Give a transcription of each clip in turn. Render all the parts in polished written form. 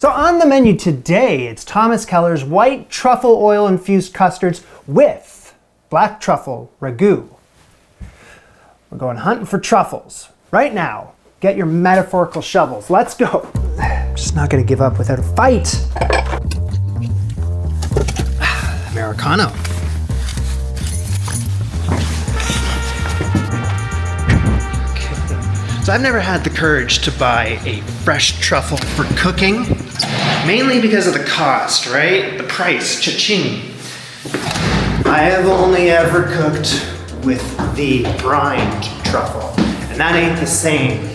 So on the menu today, it's Thomas Keller's white truffle oil-infused custards with black truffle ragu. We're going hunting for truffles. Right now, get your metaphorical shovels. Let's go. I'm just not gonna give up without a fight. Americano. So I've never had the courage to buy a fresh truffle for cooking, mainly because of the cost, right? The price, cha-ching. I have only ever cooked with the brined truffle, and that ain't the same.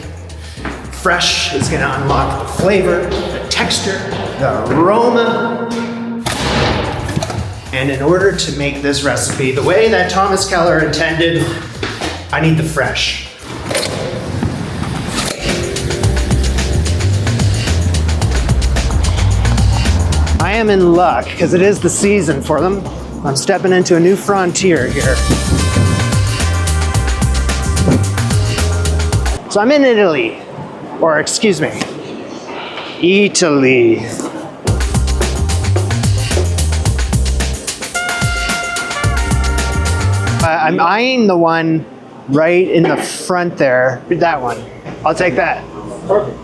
Fresh is gonna unlock the flavor, the texture, the aroma. And in order to make this recipe the way that Thomas Keller intended, I need the fresh. I am in luck because it is the season for them. I'm stepping into a new frontier here. So I'm in Italy, or excuse me, Italy. I'm eyeing the one right in the front there. That one. I'll take that. Perfect.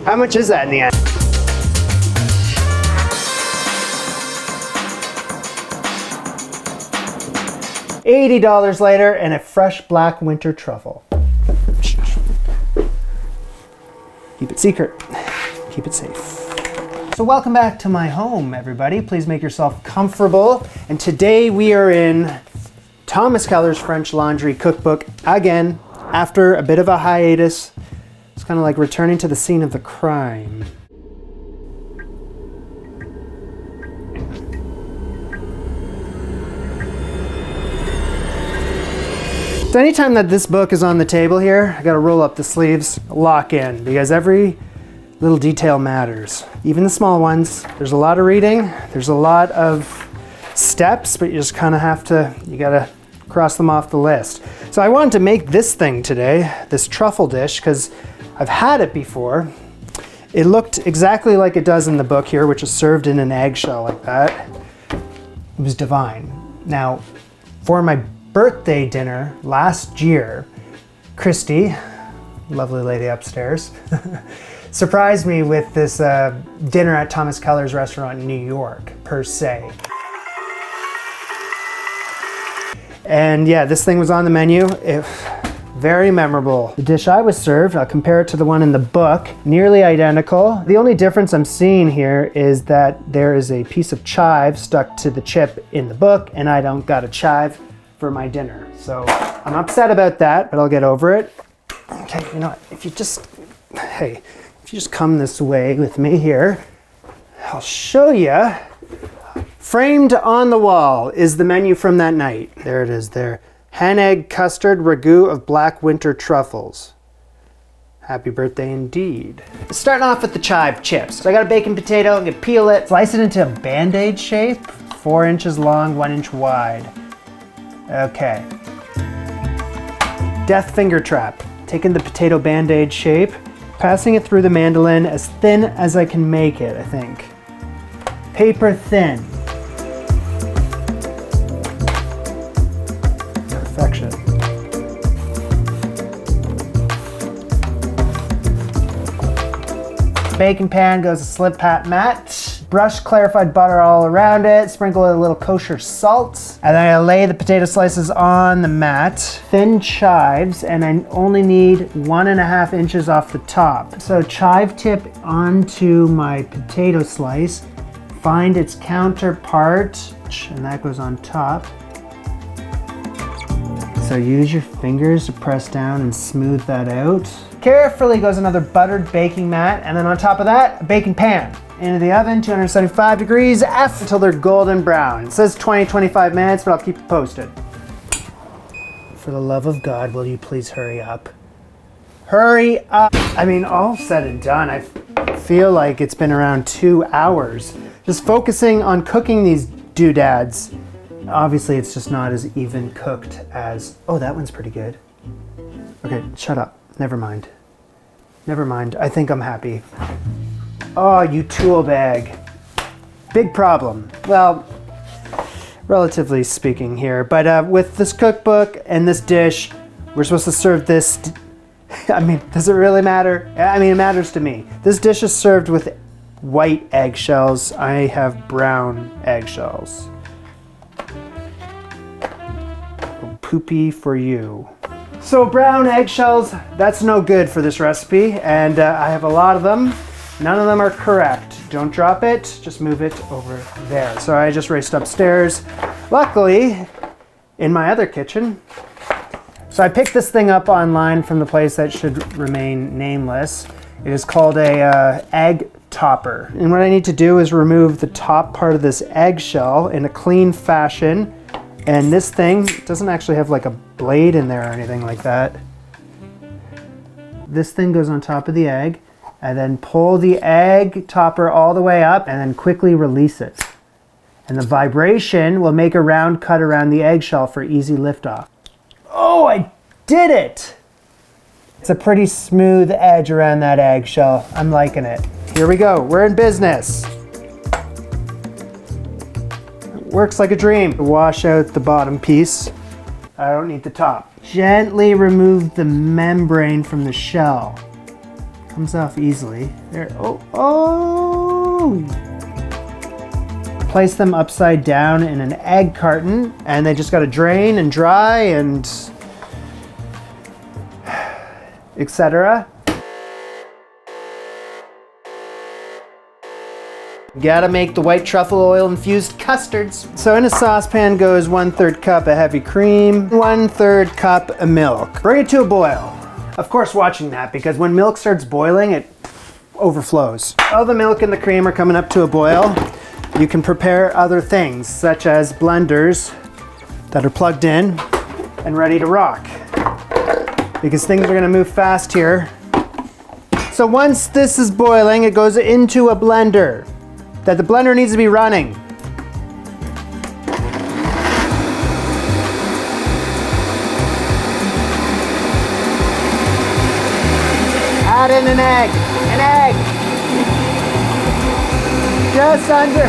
How much is that in the end? $80 later and a fresh black winter truffle. Keep it secret. Keep it safe. So welcome back to my home, everybody. Please make yourself comfortable. And today we are in Thomas Keller's French Laundry cookbook again, after a bit of a hiatus. It's kind of like returning to the scene of the crime. So anytime that this book is on the table here, I gotta roll up the sleeves, lock in, because every little detail matters. Even the small ones. There's a lot of reading, there's a lot of steps, but you just kind of have to, you gotta cross them off the list. So I wanted to make this thing today, this truffle dish, because I've had it before. It looked exactly like it does in the book here, which is served in an eggshell like that. It was divine. Now, for my birthday dinner last year, Christy, lovely lady upstairs, surprised me with this dinner at Thomas Keller's restaurant in New York, per se. And yeah, this thing was on the menu. Very memorable. The dish I was served, I'll compare it to the one in the book, nearly identical. The only difference I'm seeing here is that there is a piece of chive stuck to the chip in the book, and I don't got a chive for my dinner. So I'm upset about that, but I'll get over it. Okay, you know what, if you just come this way with me here, I'll show you. Framed on the wall is the menu from that night. There it is there. Hen egg custard ragu of black winter truffles. Happy birthday indeed. Starting off with the chive chips. So I got a bacon potato, I'm gonna peel it, slice it into a band-aid shape, 4 inches long, 1 inch wide. Okay. Death finger trap. Taking the potato band-aid shape, passing it through the mandolin as thin as I can make it, I think. Paper thin. Perfection. Baking pan goes a slip pat mat. Brush clarified butter all around it. Sprinkle a little kosher salt. And then I lay the potato slices on the mat. Thin chives, and I only need 1.5 inches off the top. So chive tip onto my potato slice. Find its counterpart, and that goes on top. So use your fingers to press down and smooth that out. Carefully goes another buttered baking mat, and then on top of that, a baking pan. Into the oven, 275 degrees F until they're golden brown. It says 20-25 minutes, but I'll keep you posted. For the love of God, will you please hurry up? Hurry up! I mean, all said and done, I feel like it's been around 2 hours. Just focusing on cooking these doodads. Obviously, it's just not as even cooked as, oh, that one's pretty good. Okay, shut up. Never mind. Never mind. I think I'm happy. Oh, you tool bag. Big problem. Well, relatively speaking here, but with this cookbook and this dish, we're supposed to serve this. I mean, does it really matter? I mean, it matters to me. This dish is served with white eggshells. I have brown eggshells. Poopy for you. So brown eggshells, that's no good for this recipe, and I have a lot of them. None of them are correct. Don't drop it, just move it over there. So I just raced upstairs. Luckily, in my other kitchen, so I picked this thing up online from the place that should remain nameless. It is called a egg topper. And what I need to do is remove the top part of this eggshell in a clean fashion. And this thing doesn't actually have like a blade in there or anything like that. This thing goes on top of the egg, and then pull the egg topper all the way up and then quickly release it. And the vibration will make a round cut around the eggshell for easy liftoff. Oh, I did it! It's a pretty smooth edge around that eggshell. I'm liking it. Here we go, we're in business. It works like a dream. Wash out the bottom piece. I don't need the top. Gently remove the membrane from the shell. Comes off easily. There, oh. Place them upside down in an egg carton, and they just gotta drain and dry and etc. Gotta make the white truffle oil-infused custards. So in a saucepan goes 1/3 cup of heavy cream, 1/3 cup of milk. Bring it to a boil. Of course, watching that, because when milk starts boiling, it overflows. All the milk and the cream are coming up to a boil. You can prepare other things, such as blenders that are plugged in and ready to rock, because things are gonna move fast here. So once this is boiling, it goes into a blender. That the blender needs to be running. Add in an egg. Just under,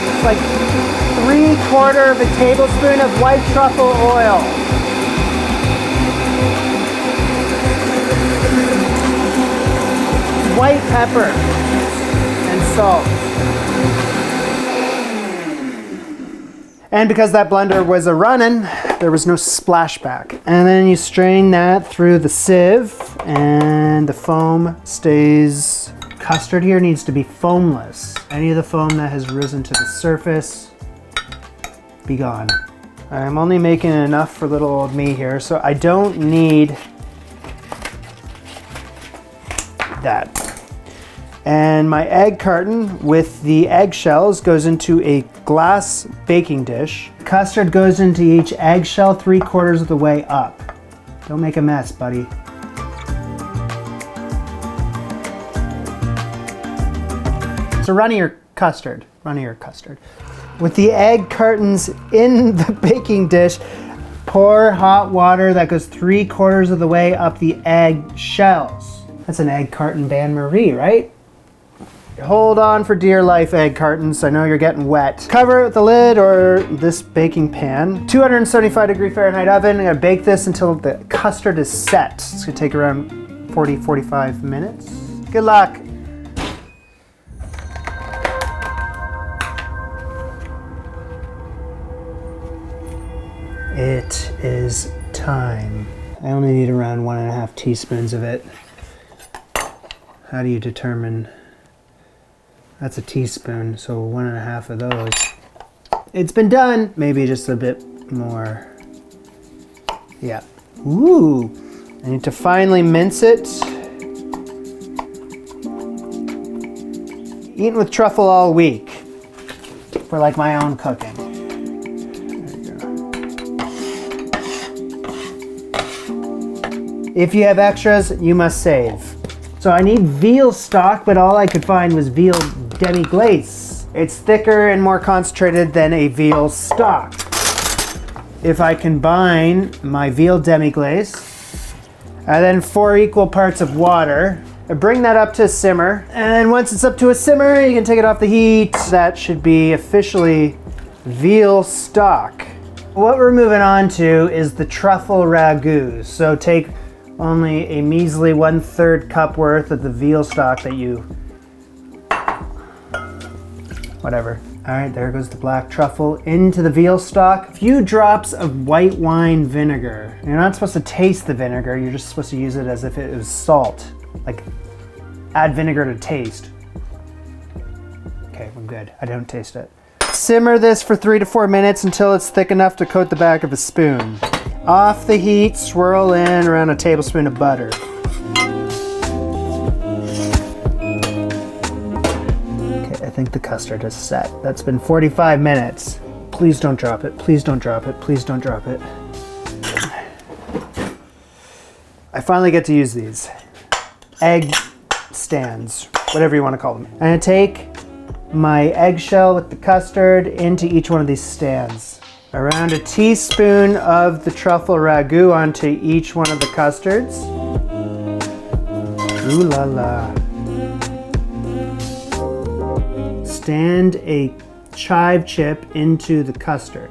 it's like 3/4 of a tablespoon of white truffle oil. White pepper and salt. And because that blender was running, there was no splashback. And then you strain that through the sieve, and the foam stays. Custard here needs to be foamless. Any of the foam that has risen to the surface, be gone. I'm only making enough for little old me here, so I don't need that. And my egg carton with the eggshells goes into a glass baking dish. Custard goes into each eggshell 3/4 of the way up. Don't make a mess, buddy. So run your custard. With the egg cartons in the baking dish, pour hot water that goes 3/4 of the way up the egg shells. That's an egg carton Bain Marie, right? Hold on for dear life, egg cartons. I know you're getting wet. Cover it with the lid or this baking pan. 275 Fahrenheit oven. I'm gonna bake this until the custard is set. It's gonna take around 40-45 minutes. Good luck. It is time. I only need around 1.5 teaspoons of it. How do you determine? That's a teaspoon, so 1.5 of those. It's been done. Maybe just a bit more. Yeah. Ooh. I need to finely mince it. Eating with truffle all week for like my own cooking. There you go. If you have extras, you must save. So I need veal stock, but all I could find was veal demi-glace. It's thicker and more concentrated than a veal stock. If I combine my veal demi-glace and then 4 equal parts of water, Bring that up to a simmer. And once it's up to a simmer, you can take it off the heat. That should be officially veal stock. What we're moving on to is the truffle ragu. So take only a measly 1/3 cup worth of the veal stock that you, whatever. All right, there goes the black truffle into the veal stock. A few drops of white wine vinegar. You're not supposed to taste the vinegar. You're just supposed to use it as if it was salt. Like, add vinegar to taste. Okay, I'm good. I don't taste it. Simmer this for 3 to 4 minutes until it's thick enough to coat the back of a spoon. Off the heat, swirl in around a tablespoon of butter. I think the custard is set. That's been 45 minutes. Please don't drop it. Please don't drop it. Please don't drop it. I finally get to use these. Egg stands, whatever you want to call them. I'm gonna take my eggshell with the custard into each one of these stands. Around a teaspoon of the truffle ragu onto each one of the custards. Ooh la la. Stand a chive chip into the custard.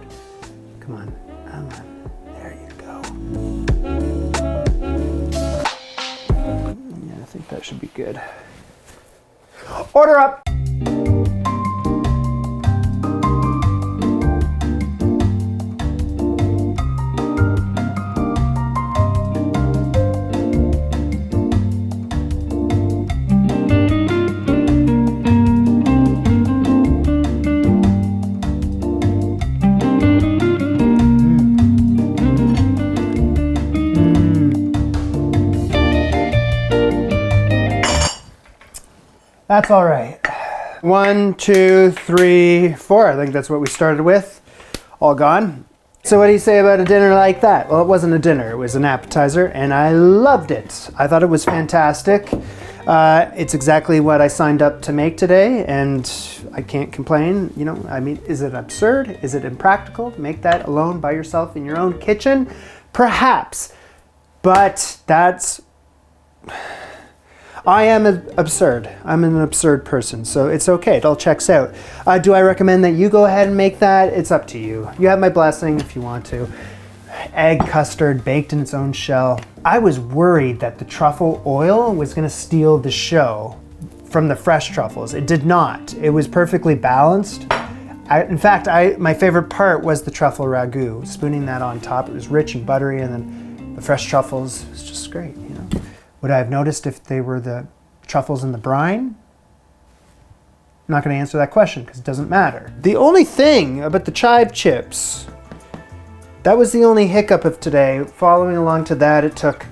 Come on, come on. There you go. Yeah, I think that should be good. Order up! That's all right. 1, 2, 3, 4. I think that's what we started with. All gone. So what do you say about a dinner like that? Well, it wasn't a dinner. It was an appetizer, and I loved it. I thought it was fantastic. It's exactly what I signed up to make today, and I can't complain. You know, I mean, is it absurd? Is it impractical to make that alone by yourself in your own kitchen? Perhaps. But that's... I am absurd. I'm an absurd person, so it's okay. It all checks out. Do I recommend that you go ahead and make that? It's up to you. You have my blessing if you want to. Egg custard baked in its own shell. I was worried that the truffle oil was going to steal the show from the fresh truffles. It did not. It was perfectly balanced. In fact, my favorite part was the truffle ragu. Spooning that on top. It was rich and buttery, and then the fresh truffles. It was just great, you know. Would I have noticed if they were the truffles in the brine? I'm not going to answer that question because it doesn't matter. The only thing about the chive chips, that was the only hiccup of today. Following along to that, it took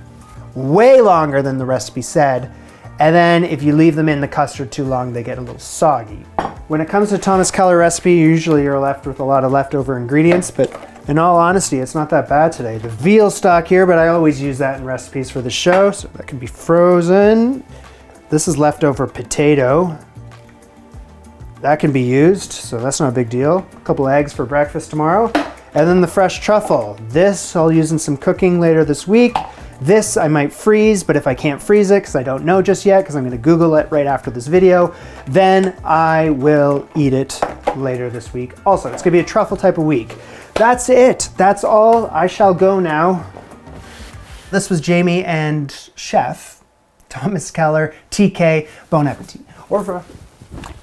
way longer than the recipe said. And then if you leave them in the custard too long, they get a little soggy. When it comes to Thomas Keller recipe, usually you're left with a lot of leftover ingredients, but in all honesty, it's not that bad today. The veal stock here, but I always use that in recipes for the show, so that can be frozen. This is leftover potato. That can be used, so that's not a big deal. A couple eggs for breakfast tomorrow. And then the fresh truffle. This I'll use in some cooking later this week. This I might freeze, but if I can't freeze it, because I don't know just yet, because I'm going to Google it right after this video, then I will eat it later this week. Also, it's going to be a truffle type of week. That's it. That's all. I shall go now. This was Jamie and Chef Thomas Keller, TK. Bon appetit. Au revoir.